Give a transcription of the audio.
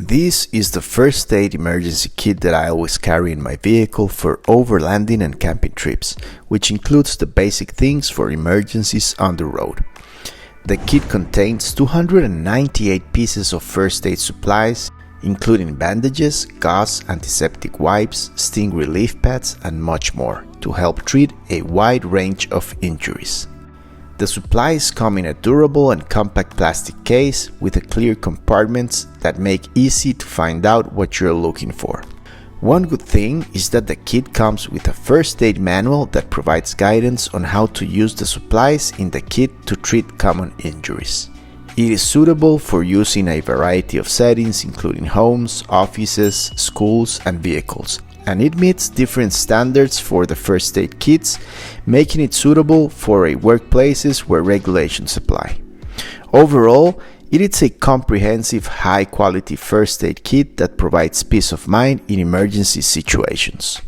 This is the first aid emergency kit that I always carry in my vehicle for overlanding and camping trips, which includes the basic things for emergencies on the road. The kit contains 298 pieces of first aid supplies, including bandages, gauze, antiseptic wipes, sting relief pads, and much more, to help treat a wide range of injuries. The supplies come in a durable and compact plastic case with clear compartments that make easy to find out what you're looking for. One good thing is that the kit comes with a first aid manual that provides guidance on how to use the supplies in the kit to treat common injuries. It is suitable for use in a variety of settings, including homes, offices, schools, and vehicles, and it meets different standards for the first aid kits, making it suitable for workplaces where regulations apply. Overall, it is a comprehensive, high-quality first aid kit that provides peace of mind in emergency situations.